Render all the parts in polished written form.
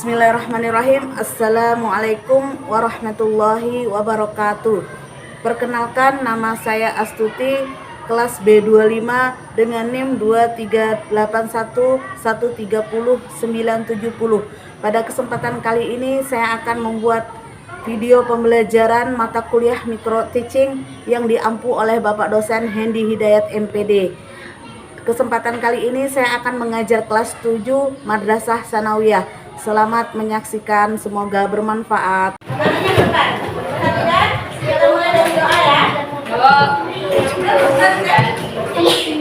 Bismillahirrahmanirrahim. Assalamualaikum warahmatullahi wabarakatuh. Perkenalkan, nama saya Astuti, kelas B25 dengan NIM 23811300970. Pada kesempatan kali ini saya akan membuat video pembelajaran mata kuliah Micro Teaching yang diampu oleh Bapak dosen Hendy Hidayat MPD. Kesempatan kali ini saya akan mengajar kelas 7 Madrasah Sanawiyah. Selamat menyaksikan, semoga bermanfaat. Kita mulai dari doa ya. Assalamualaikum warahmatullahi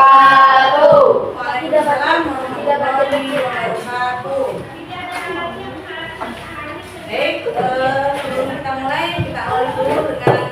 wabarakatuh. Waalaikumsalam warahmatullahi wabarakatuh. Baik, sebelum kita mulai, kita awali dulu dengan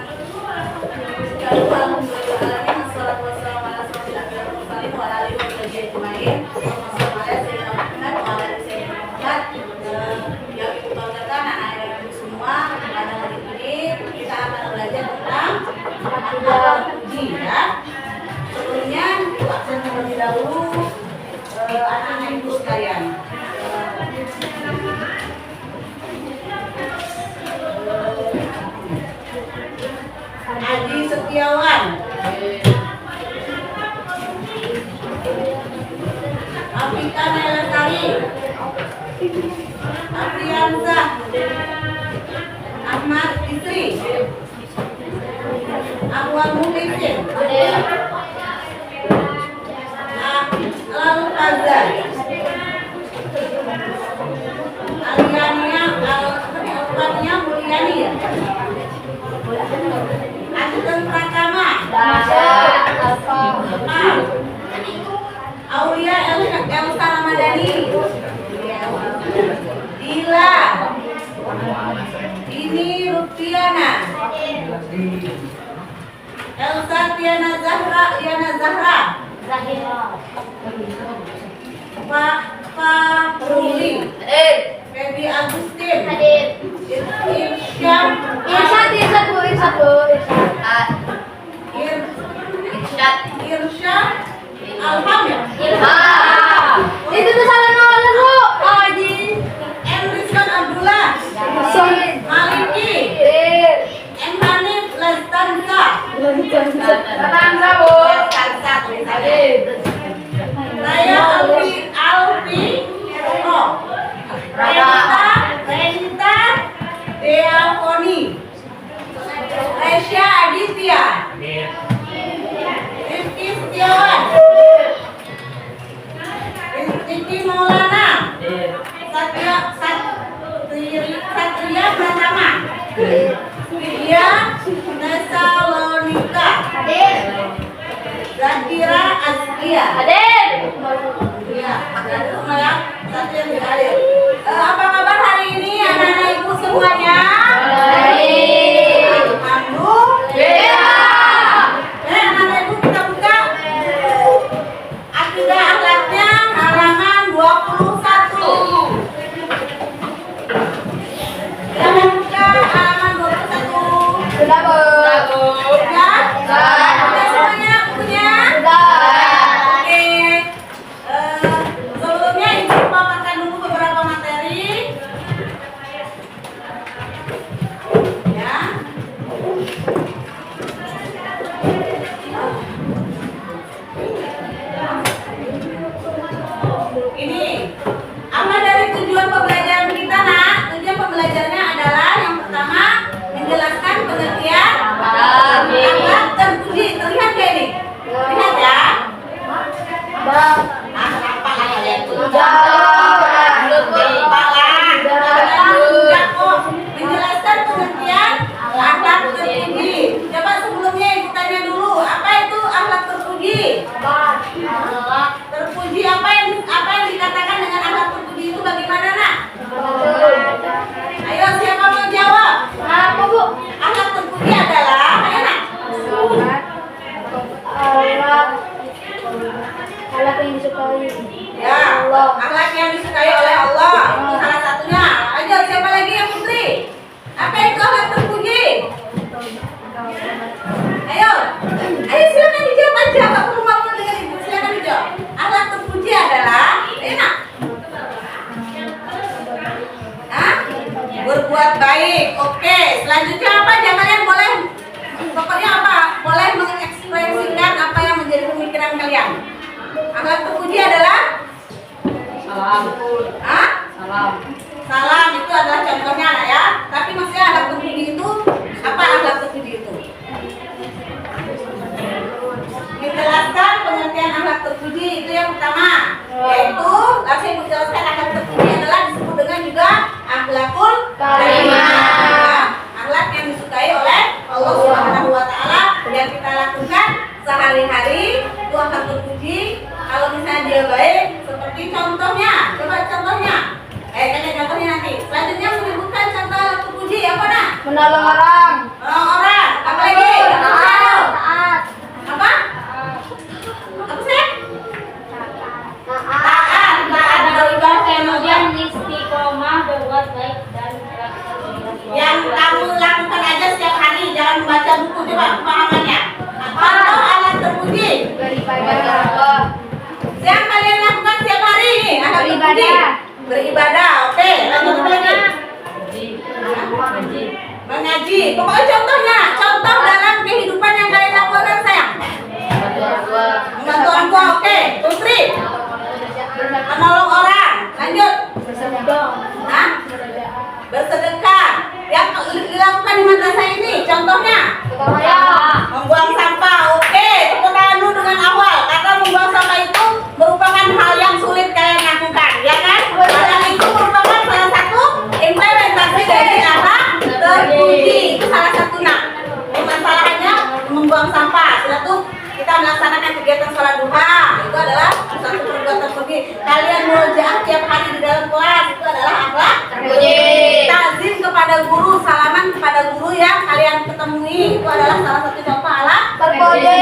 sebelumnya absen terlebih dahulu anak-anak ibu sekalian. Adi Setiawan, Afika Nelestari, Afrianzah, Ahmad Isri, Ahwal Muhlisin, Lalu Fazal, Aliania Mulyani, Asisten Pratama, Aulia Elsa Ramadhani, Dila, Dini Rupiana, Elsa Tiana Zahra, Pak Ruli, Feby Agustin, Irsyad Alham, Itu tuh salah nomor Bu. Enriskon Abdullah, Maliki, Hanif Lestanza, Raya Alfi, Renita Deavoni, Resya Aditya, Rifki Setiawan, Rifki Maulana, Satria Pratama, Widya Nesalonika, Zakira Azkia. Ya, Satria hadir. Apa kabar hari ini anak-anak ibu semuanya? Baik. Alhamdulillah. Anak-anak ibu kita buka akidah akhlaknya halaman 21. Kita buka halaman 21. Sudah Bu. terpuji itu? Menjelaskan pengertian akhlak terpuji itu yang pertama, yaitu langsung menjelaskan akhlak terpuji adalah disebut dengan juga akhlakul karimah. Akhlak yang disukai oleh Allah Subhanahu wa taala yang kita lakukan sehari-hari itu akhlak terpuji. Kalau misalnya dia baik, seperti contohnya, coba contohnya. Tanya contohnya nanti. Selanjutnya menyebutkan contoh akhlak terpuji apa nak? Menolong orang. Menolong orang. Apa lagi? Taat. Apa? Apa sih? Taat. Taat. Kemudian istiqomah berbuat baik dan Yang kamu lakukan aja setiap hari, jangan membaca buku, coba pemahamannya. Contoh alat terpuji beribadah. yang kalian lakukan setiap hari ini, alat terpuji. Beribadah. Beribadah. Oke, lanjut lagi. Mengaji. Pokoknya contohnya, contoh dalam kehidupan yang kalian lakukan sayang. Membantu orang tua. Oke, Putri. Menolong orang. Lanjut. Hah? Bersedekah. Yang dilakukan di madrasah ini, contohnya membuang sampah. Oke, tepuk tangan dulu dengan awal karena membuang sampah itu merupakan hal yang sulit kalian lakukan, ya kan? Karena itu merupakan salah satu implementasi dari akhlak terpuji. Itu salah satu nak. Masalahnya membuang sampah. Setelah itu kita melaksanakan kegiatan sholat duha. Itu adalah satu perbuatan terpuji. Kalian murojaah tiap hari di dalam kelas. Itu adalah akhlak terpuji. Takzim kepada guru, salaman kepada guru yang kalian ketemui. Itu adalah salah satu contoh akhlak terpuji.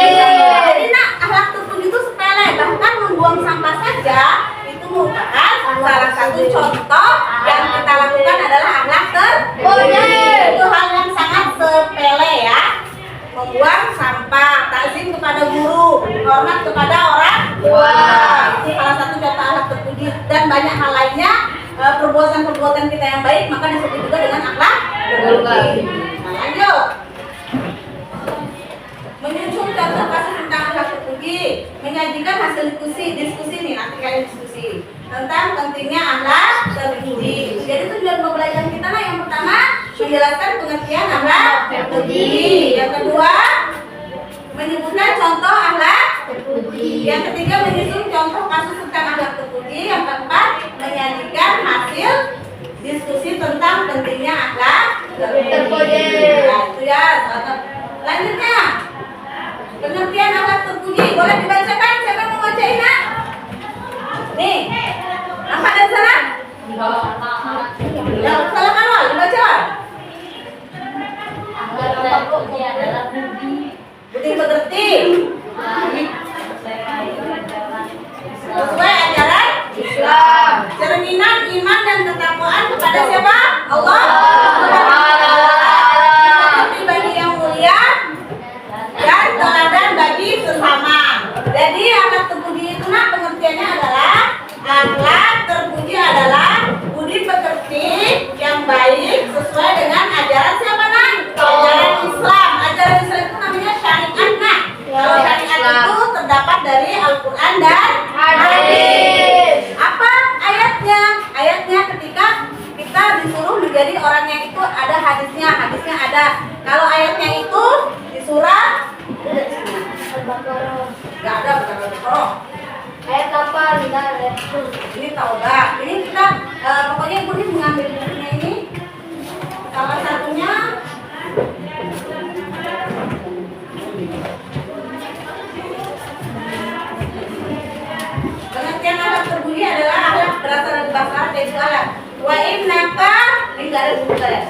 Jadi nak, akhlak terpuji itu sepele. Bahkan membuang sampah saja itu merupakan salah satu contoh yang kita lakukan adalah akhlak terpuji. Itu hal yang sangat sepele ya. Membuang sampah, takzim kepada guru, hormat kepada orang tua. Itu salah satu contoh akhlak terpuji dan banyak hal lainnya. Perbuatan-perbuatan kita yang baik maka disebut juga dengan akhlak terpuji. Nah, lanjut. Menyusun contoh kasus tentang akhlak terpuji, menyajikan hasil diskusi nih, nanti kalian diskusi tentang pentingnya akhlak terpuji. Jadi tujuan pembelajaran kita nah yang pertama menjelaskan pengertian akhlak terpuji. Yang kedua menyebutkan contoh akhlak terpuji. Yang ketiga menyusun contoh kasus tentang akhlak terpuji. Yang keempat menyajikan hasil diskusi tentang pentingnya akhlak terpuji. Nah, itu ya. Lanjutnya pengertian akhlak terpuji boleh dibacakan. Siapa yang mau bacain nak? Nih, apa ada di sana? Ya, salah awal dibaca. Akhlak terpuji adalah Budi pekerti sesuai ajaran Islam. cerminan iman dan ketakwaan kepada siapa? Allah. Pribadi yang mulia dan teladan bagi sesama. Jadi akhlak terpuji itu nak pengertiannya adalah akhlak terpuji adalah budi pekerti yang baik sesuai dengan ajaran siapa nak? Ajaran Islam. Ajaran Islam itu namanya syariat nak. Kalau syariat itu terdapat dari Al-Quran dan hadis. Apa ayatnya? Ayatnya ketika kita disuruh menjadi orang yang itu ada hadisnya. Hadisnya ada. Kalau ayatnya itu di surah nggak ada, bukan Al-Baqarah. Ayat 8 tidak ada. Ini Taubah. Ini kita pokoknya ibu ini mengambil bukunya ini. Salah satunya pengertian akhlak terpuji adalah akhlak berasal dari bahasa Arab yaitu akhlak. Wa innaka ini nggak ada buku saya.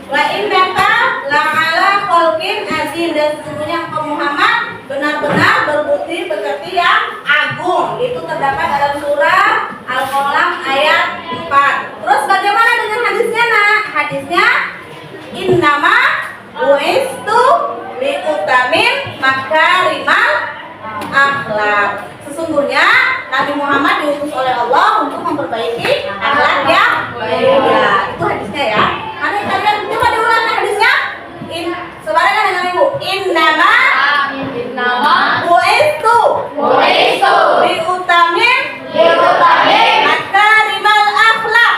Wa innaka la'ala khalqin azim, dan sesungguhnya engkau Muhammad benar-benar berbudi pekerti yang agung. Itu terdapat dalam surah Al-Qalam ayat 4. Terus bagaimana dengan hadisnya nak? Hadisnya innama bu'istu liutamin makarimal akhlak. Sesungguhnya Nabi Muhammad diutus oleh Allah untuk memperbaiki akhlak yang mulia. Itu hadisnya ya. Nanti kalian coba diulang hadisnya. Sebarang dengan ibu. Innama bu'istu liutamin makarimal akhlak.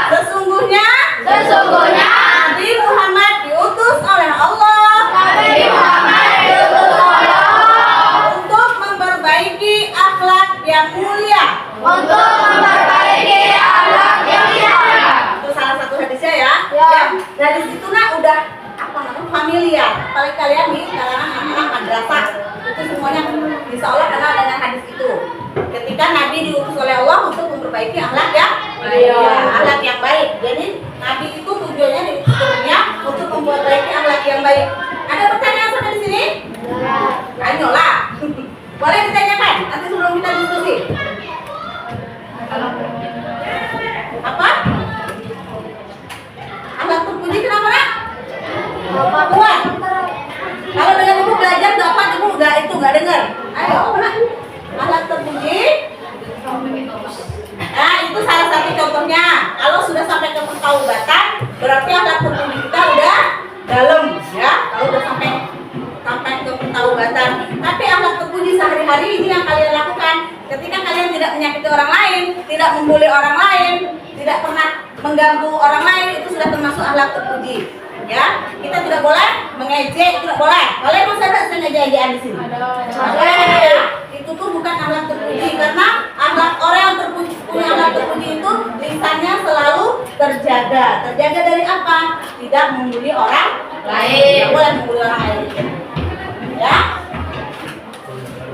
Sesungguhnya Nabi Muhammad diutus familiar. Paling kalian di kalangan anak-anak madrasah itu semuanya insya Allah kenal dengan hadis itu. Ketika Nabi diutus oleh Allah untuk memperbaiki akhlak yang akhlak yang baik. Jadi Nabi itu tujuannya diutus dunia untuk memperbaiki akhlak yang baik. Ada pertanyaan sampai di sini? Ayolah. Boleh ditanyakan nanti sebelum kita diskusi. Apa? Akhlak terpuji kenapa nak? Buat. Kalau dengan ibu belajar dapat ibu nggak dengar. Ayo nak. Akhlak terpuji. Nah itu salah satu contohnya. Kalau sudah sampai ke pertaubatan, berarti akhlak terpuji kita udah dalam, ya. Kalau udah sampai ke pertaubatan. Tapi akhlak terpuji sehari-hari ini yang kalian lakukan. Ketika kalian tidak menyakiti orang lain, tidak membuli orang lain, tidak pernah mengganggu orang lain, itu sudah termasuk akhlak terpuji. Ya, kita tidak boleh mengejek, tidak boleh. Boleh masa ada sengaja-ejekan di sini? Boleh. Itu tuh bukan akhlak terpuji, karena akhlak orang yang terpuji, punya akhlak terpuji itu lisannya selalu terjaga. Terjaga dari apa? Tidak membuli orang lain. Tidak boleh membuli orang lain. Ya.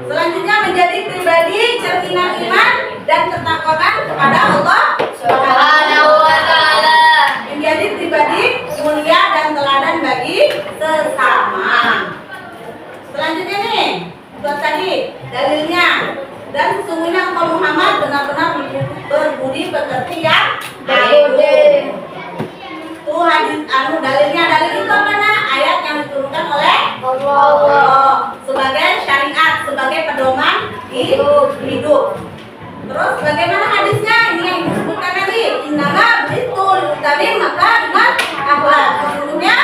Selanjutnya menjadi pribadi cerminan iman dan ketakwaan kepada Allah Subhanahu wa taala. Menjadi pribadi mulia dan teladan bagi sesama. Selanjutnya nih, buat tadi dalilnya. Dan sesungguhnya engkau Muhammad benar-benar berbudi pekerti yang baik. Tuh hadis dalilnya, dalil itu apa nak? Ayat yang diturunkan oleh Allah sebagai syariat, sebagai pedoman hidup. Terus bagaimana hadisnya? Ini yang disebutkan tadi. Innama betul tadi maka iman akhlak. Sesungguhnya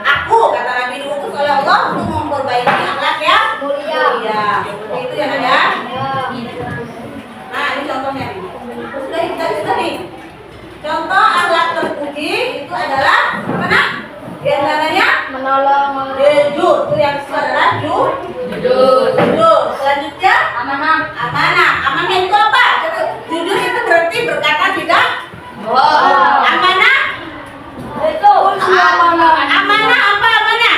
aku kata Nabi diutus oleh Allah untuk memperbaiki akhlak yang mulia. Itu ya nak ya. Nah ini contohnya nih. Sudah kita nih. Contoh akhlak terpuji itu adalah apa nak? Di antaranya menolong, jujur. Itu yang adalah jujur. Selanjutnya amanah. Amanah itu apa? Jujur itu berarti berkata tidak bohong. Amanah itu amanah apa amanah?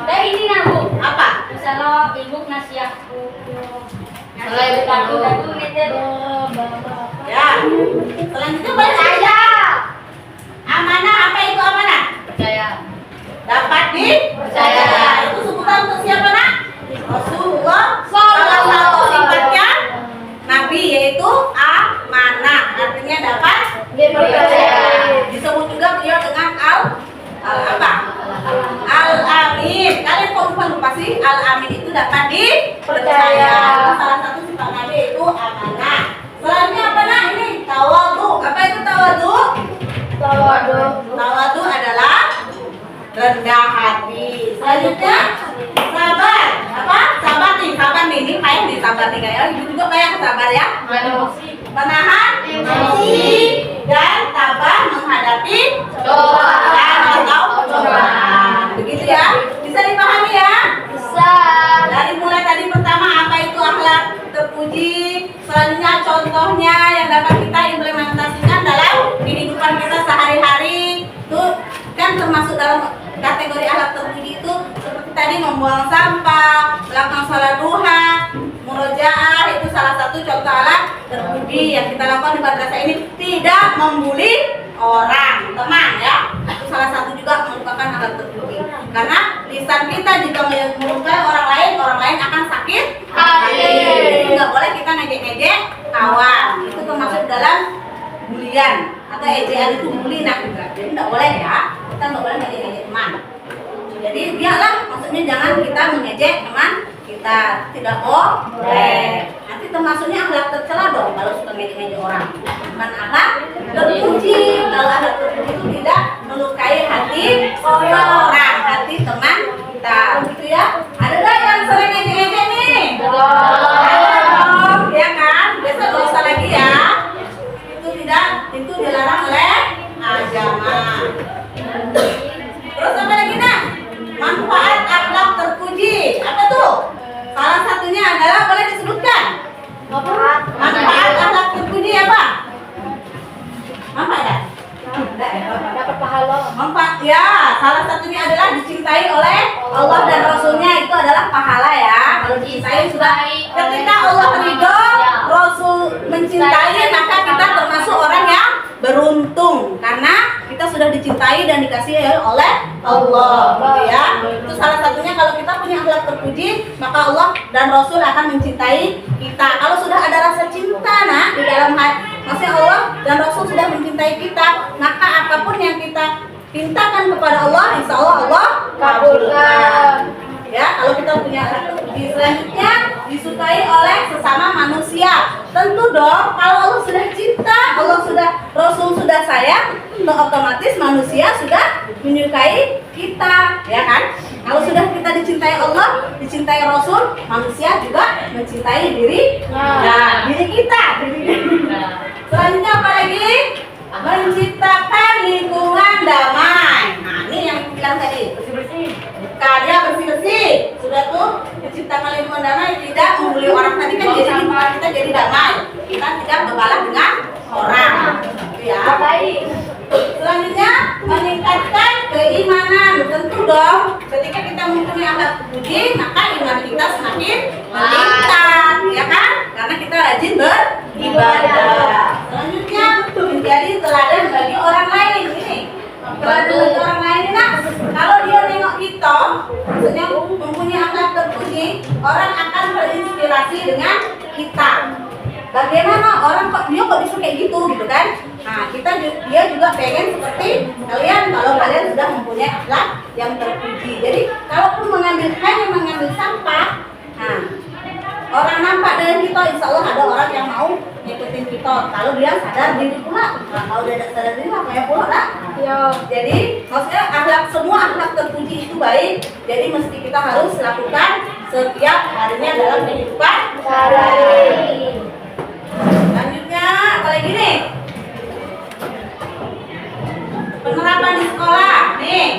Ini nabu. Apa? Misalnya ibu nasihat. Kalau ibu takut itu Ya. Selanjutnya percaya. Amanah apa itu amanah? Percaya. Dapat dipercaya. Itu sebutan untuk siapa nak? Rasulullah. Salah satu sifatnya Nabi yaitu amanah. Artinya dapat dipercaya. Disebut juga beliau dengan Al-Amin. Kalian kok lupa sih? Al-Amin itu dapat dipercaya. Salah satu sifat Nabi itu amanah. Selanjutnya apa nak? Ini tawadu. Apa itu tawadu? Tawadu adalah rendah hati. Selanjutnya sabar. Apa? Sabar nih. Ini kayak di sabar nih kayak. Ibu juga kayak sabar ya. Menahan emosi dan sabar menghadapi cobaan atau cobaan. Begitu ya. Bisa dipahami ya? Bisa. Dari mulai tadi pertama apa itu akhlak terpuji, selanjutnya contohnya yang dapat kita implementasikan dalam kehidupan kita sehari-hari. Itu kan termasuk dalam kategori akhlak terpuji itu seperti tadi membuang sampah, melakukan sholat duha, murojaah, itu salah satu contoh akhlak terpuji yang kita lakukan di madrasah ini. Tidak membuli orang, teman ya. Itu salah satu juga merupakan akhlak terpuji. Karena lisan kita jika melukai orang lain akan sakit hati. Jadi nggak boleh kita ngejek-ngejek kawan. Itu termasuk dalam bulian atau ejekan itu bully nak juga. Jadi nggak boleh ya. Kita nggak boleh ngejek-ngejek teman. Jadi biarlah, maksudnya jangan kita mengejek teman kita, tidak boleh. Nanti termasuknya akhlak tercela dong kalau suka ngejek-ngejek orang. Bukan akhlak terpuji. Kalau akhlak terpuji itu tidak melukai hati orang, hati teman kita, gitu ya. Ada nggak yang sering ngejek-ngejek nih? Ya kan? Besok nggak usah lagi ya. Itu dilarang oleh agama. Terus apa lagi nak? Manfaat akhlak terpuji. Apa tuh? Salah satunya adalah boleh disebutkan. Manfaat akhlak terpuji apa? Manfaat ya? Dapat pahala. Manfaat ya, salah satunya adalah dicintai oleh Allah dan Rasulnya, itu adalah pahala ya. Kalau dicintai sudah, ketika Allah ridho, Rasul mencintai, maka kita termasuk orang yang beruntung karena kita sudah dicintai dan dikasihi oleh Allah, gitu ya. Itu salah satunya, kalau kita punya akhlak terpuji, maka Allah dan Rasul akan mencintai kita. Kalau sudah ada rasa cinta di dalam hati, maksudnya Allah dan Rasul sudah mencintai kita, maka apapun yang kita pintakan kepada Allah, insya Allah Allah kabulkan. Ya, kalau kita punya akhlak terpuji. Selanjutnya, disukai oleh sesama manusia. Tentu dong, kalau Allah sudah cinta, Allah sudah, Rasul sudah sayang, otomatis manusia sudah menyukai kita, ya kan? Kalau sudah kita dicintai Allah, dicintai Rasul, manusia juga mencintai diri, diri kita. Selanjutnya apa lagi? Menciptakan lingkungan damai. Nah, ini yang aku bilang tadi, bersih-bersih. Karya bersih-bersih. Sudah tuh menciptakan lingkungan damai, tidak membuli orang. Tadi kan jadi lingkungan kita jadi damai. Kita tidak berbalah dengan orang. Ya. Selanjutnya, meningkatkan keimanan. Tentu dong, ketika kita mempunyai akhlak terpuji, maka iman kita semakin meningkat, ya kan? Karena kita rajin beribadah. Selanjutnya, menjadi teladan bagi orang lain. Ini teladan bagi orang lain. Nah, kalau dia nengok kita, maksudnya mempunyai akhlak terpuji, orang akan terinspirasi dengan kita. Bagaimana orang kok dia kok bisa kayak gitu kan? Nah, dia juga pengen seperti kalian kalau kalian sudah mempunyai akhlak yang terpuji. Jadi, kalaupun hanya mengambil sampah, nah, orang nampak dengan kita, insya Allah ada orang yang mau ngikutin kita. Kalau dia sadar diri pula, nah, kalau dia tidak sadar diri, kayak pula lah. Jadi, maksudnya semua akhlak terpuji itu baik. Jadi, mesti kita harus lakukan setiap harinya dalam kehidupan sehari-hari. Selanjutnya, apalagi nih? Penerapan di sekolah, nih.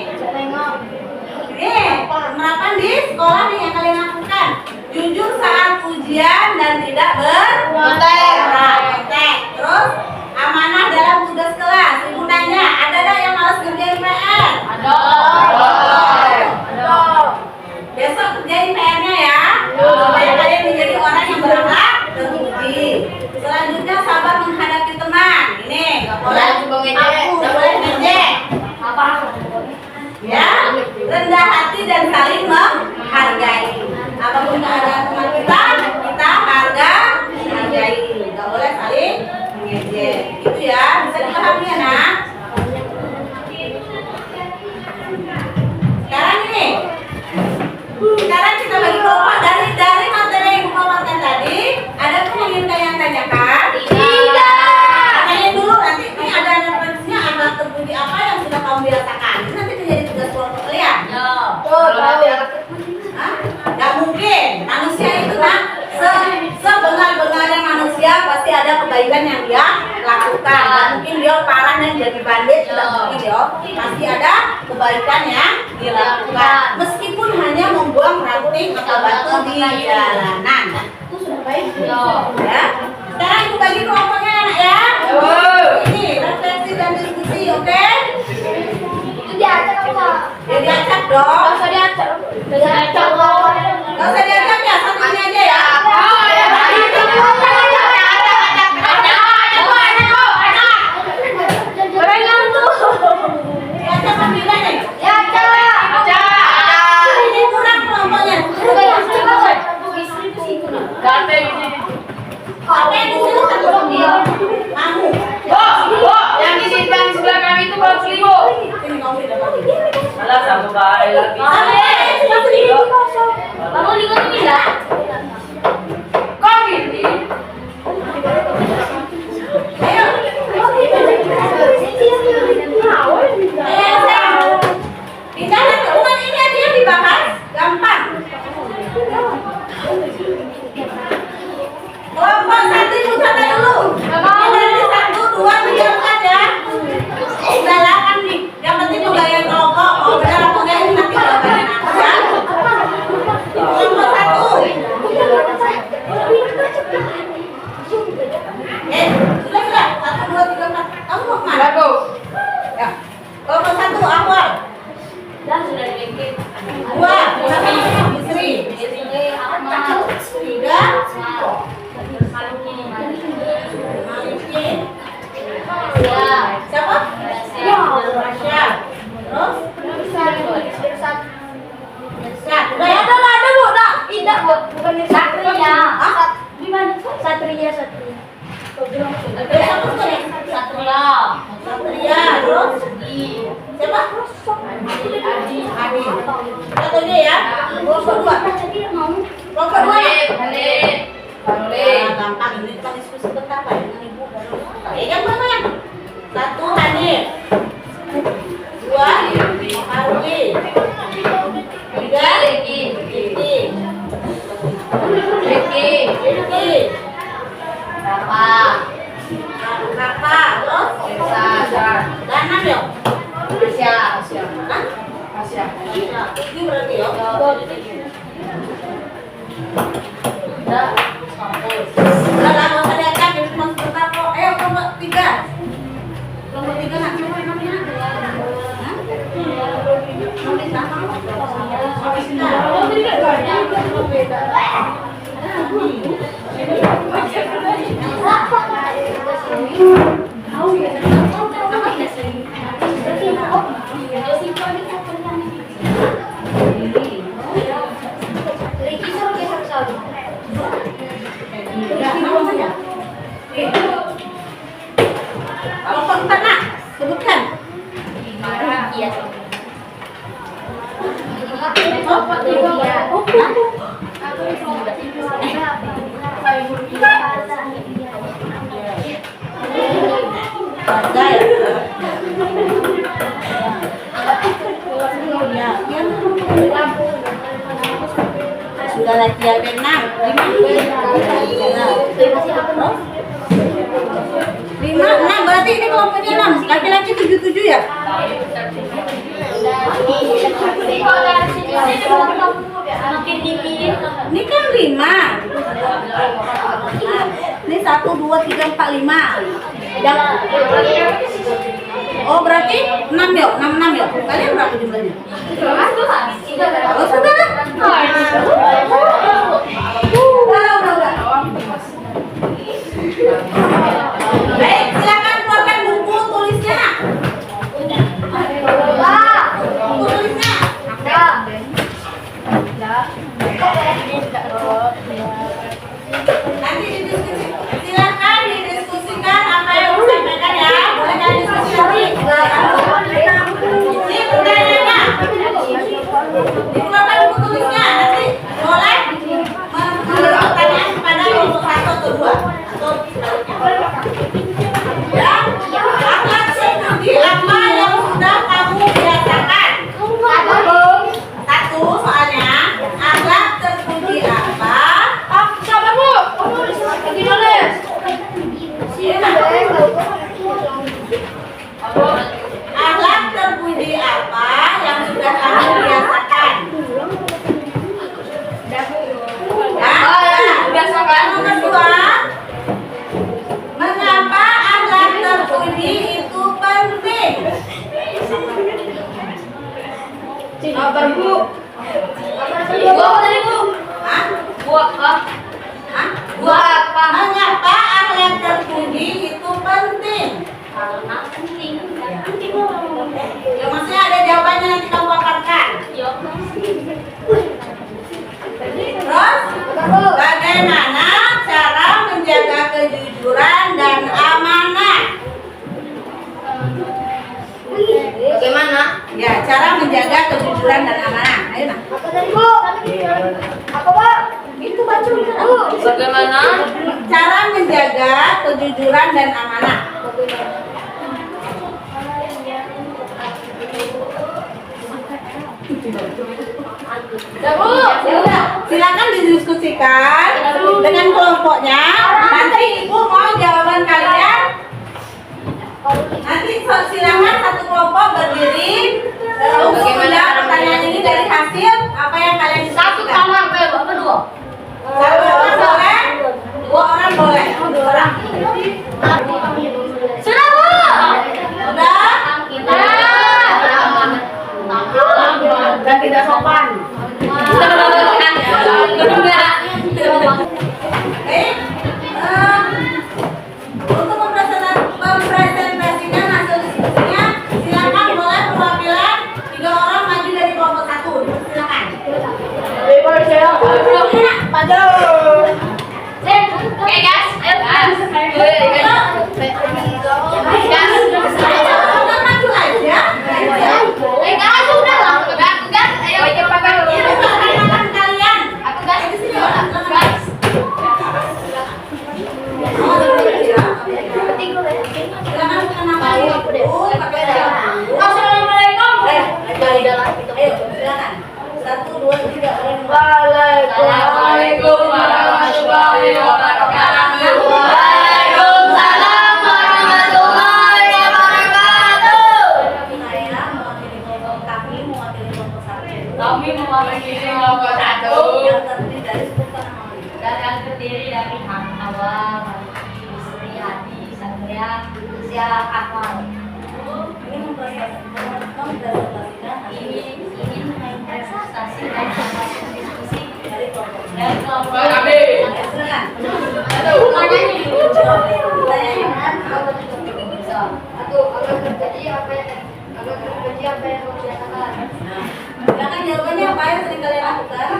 Nih, penerapan di sekolah nih yang kalian lakukan. Jujur saat ujian dan tidak berprotek. Terus, amanah dalam tugas kelas. Ibu nanya, ada nggak yang malas kerjain PR? Ada. Besok kerjain PR-nya ya. Supaya kalian menjadi orang yang berakhlak terpuji. Selanjutnya, sabar menghadapi teman. Ini nggak boleh nggak boleh ngejek. Ya, rendah hati dan saling menghargai. Apapun keadaan teman kita, kita hargai. Nggak boleh saling mengejek. Itu ya, bisa dipahami ya, Nak? Sekarang kita bagi kelompok dari materi yang Ibu paparkan tadi. Ada pun yang ingin kalian tanyakan? Tidak. Tanyain dulu, nanti ini ada referensinya, akhlak terpuji apa yang sudah kamu biasakan. Ini nanti menjadi tugas kelompok kalian. Gak mungkin. Manusia itu kan sebenar-benarnya manusia pasti ada kebaikan yang dia lakukan. Gak mungkin dia parah dan jadi bandit, tidak mungkin dia. Pasti ada kebaikan yang dilakukan. Meskipun hanya membuang ranting atau batu di jalanan. Itu sudah baik. Ya. Sekarang Ibu bagi kelompoknya anak ya. Ini refleksi dan diskusi, oke? Itu diacak apa? Ya diacak dong. Gak usah diacak. Gak usah diajak ya, satu ini aja ya. Diajak apa tidak nih? Ini kurang kelompoknya. Apa yang disuruh kan belum dia? Kamu. Yang di sebelah kami itu baru selingkuh. Ini kamu tidak pakai. Malah sama baik lagi. Kamu lingkuh tuh tidak? Kok gini? Ayo. Pindah temuan ini aja yang dibahas, gampang. Kelompok satu Ibu catat dulu. Berarti 1, 2, 3, 4 ya. Udah lah kan nih. Yang penting pembagian kelompok. Oh benar apa enggak ini nanti jawabannya Satu ini ya. Kelompok dua. Kelompok dua ya. Nah, gampang ini kita diskusi bentar Pak dengan Ibu. Yang mana? Satu Hanif. Dua Arwi. Tiga Titi. Riki. Kakak. Terus? Dan enam yuk. Asya. Tujuh berarti ya. Udah lah, nggak usah diangkat, ini cuma sebentar kok. Ayo kelompok tiga. Kelompok tiga nak siapa yang namanya? Hah? Nulis nama? Kelompok empat nak, sebutkan. Sudah latihan berenang. Lima, enam berarti ini kelompoknya 6. Laki-laki 77 ya? Ini kan 5. Ini 1, 2, 3, 4, 5. Oh berarti 6 yuk, 6 yuk. Kalian berapa jumlahnya? Oh sudah. Baik, silakan keluarkan buku tulisnya. Buku tulisnya. Nanti silakan didiskusikan apa yang disampaikan ya. Boleh kan diskusi nanti. Ini pertanyaannya. Dikeluarkan buku tulisnya. Nanti boleh mengajukan pertanyaan kepada kelompok 1 atau 2 atau ya. Akhlak seperti apa yang sudah kamu biasakan? Satu soalnya akhlak terpuji apa? Akhlak terpuji apa yang sudah kamu biasakan? Yang kedua, mengapa akhlak terpuji itu penting? Apa Bu? Mengapa akhlak terpuji itu penting? Ya maksudnya ada jawabannya nanti kamu paparkan. Terus, bagaimana cara menjaga kejujuran dan amanah? Bagaimana? Ya, cara menjaga kejujuran dan amanah. Ayo nak. Itu baca dulu. Bagaimana? Cara menjaga kejujuran dan amanah. Ya udah, silakan didiskusikan dengan kelompoknya. Nanti Ibu mau jawaban kalian. Nanti silakan satu kelompok berdiri untuk menjawab pertanyaan ini dari hasil apa yang kalian Satu diskusikan. kamar berapa dua? Satu orang boleh, 2 orang boleh, 2 orang. Sudah Bu. Sudah? Dan tidak sopan. Untuk mempresentasikan hasil diskusinya, silakan boleh perwakilan 3 orang maju dari kelompok 1. Silakan. Maju. Oke guys, ayo guys. Maju aja. Guys, udah lah. Ayo. mewakili kelompok 1. Kami mewakili kelompok 1 Yang terdiri dari sebutkan nama lagi. dan yang terdiri dari Hawa, Sri Hadi, Satria, Sia, Akmal. Ini mempresentasikan Ingin mempresentasikan hasil diskusi dari kelompok. dari kelompok Kami. Silakan. Silakan jawabannya apa yang sering kalian lakukan?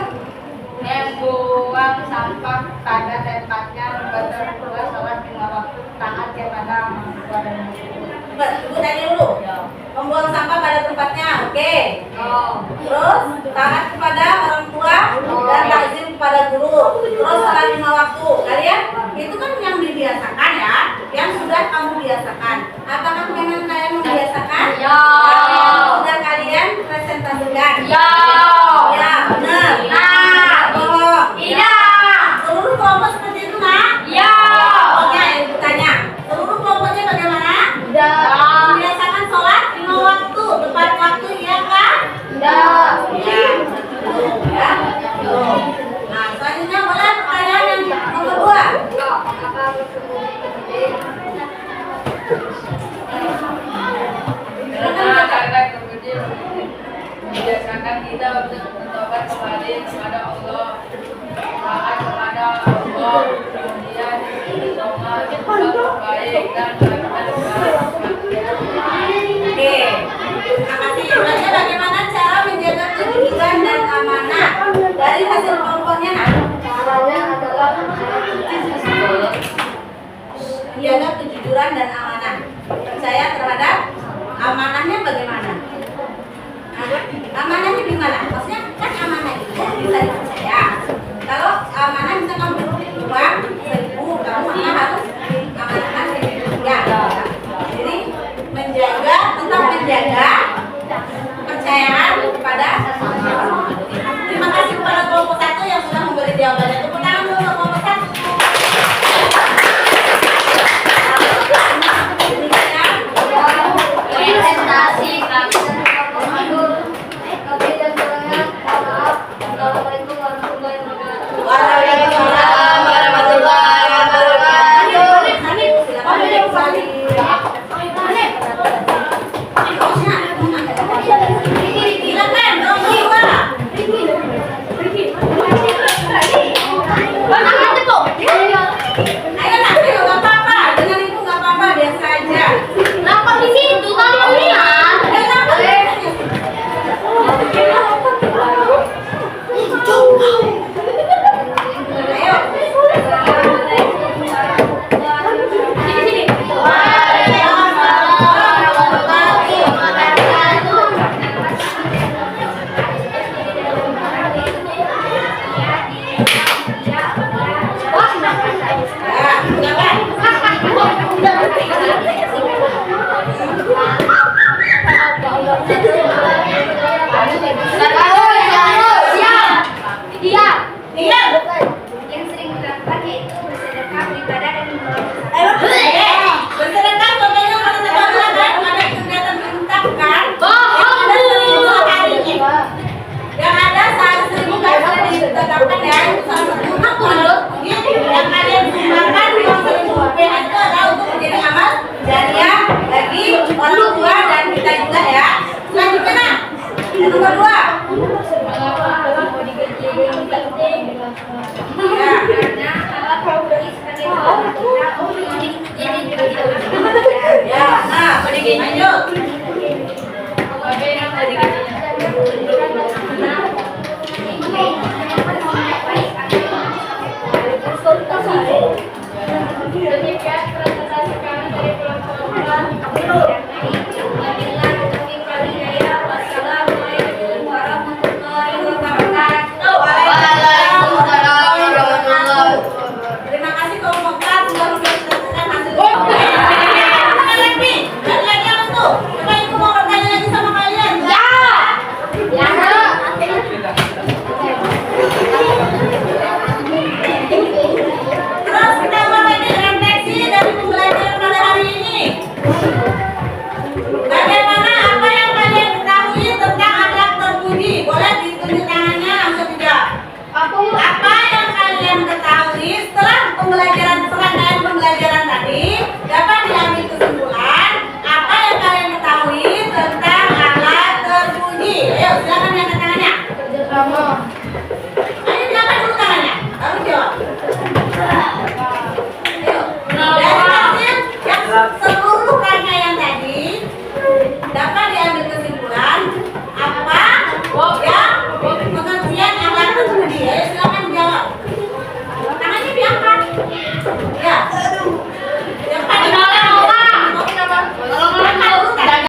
membuang sampah pada tempatnya, membaca Al-Quran, sholat 5 waktu, taat kepada orang tua dan guru. Ibu tanya dulu. Membuang sampah pada tempatnya, oke. Oh. Terus taat kepada orang tua dan takzim kepada guru. Terus sholat 5 waktu. Kalian itu kan yang dibiasakan ya, yang sudah kamu biasakan. Apakah memang kalian membiasakan? Ya. Sudah kalian presentasikan? Ya. Ya, benar. Nah. Bohong. Tidak. Seluruh kelompok seperti itu, Nak? Ya. Oke, ibu tanya. Seluruh kelompoknya bagaimana? Tidak. Membiasakan sholat 5 waktu, tepat waktu, iya kan? Tidak. Ya. Ya. Nah, selanjutnya boleh pertanyaan yang nomor 2. Karena kemudian membiasakan kita untuk bertobat kembali kepada Allah, taat kepada Allah, kemudian bertobat baik dan melakukan Oke. Terima kasih. Selanjutnya bagaimana cara menjaga kejujuran dan amanah dari hasil kelompoknya, Nak? Menjaga kejujuran dan amanah. Percaya terhadap amanahnya bagaimana? Nah, amanahnya gimana? Maksudnya kan amanah itu bisa dipercaya. Kalau amanah misalkan kamu uang 1.000, kamu maka harus amanahkan 1.000 rupiah. Jadi menjaga, tetap menjaga kepercayaan kepada. Terima kasih kepada kelompok 1 yang sudah memberi jawabannya. Tepuk tangan dulu untuk kelompok 1. Presentasi kami dan kelompok satu. Assalamualaikum warahmatullahi wabarakatuh. Waalaikumsalam warahmatullahi wabarakatuh. Silakan. Silakan, nomor 2. Ayo nak, ayo nggak apa-apa. Dengan ibu nggak apa-apa, biasa aja. Kenapa di situ kamu lihat? Ayo nak. Ayo. Sini. Ya, silakan. Diam. Diam. Yang sering dilakukan yaitu bersedekah, beribadah dan membawa Ayo, bersedekah contohnya kalau sekolah kan ada kegiatan berintak kan? Yang ada 100.000 kan sudah ditetapkan ya, itu salah satu amal. Yang kalian sumbangkan uang 1.000 rupiah itu adalah untuk menjadi amal jariah bagi orang tua dan kita juga ya. Selanjutnya nak, yang nomor 2. Ya, nah, sedikit lanjut. Demikian presentasi kami dari kelompok 4.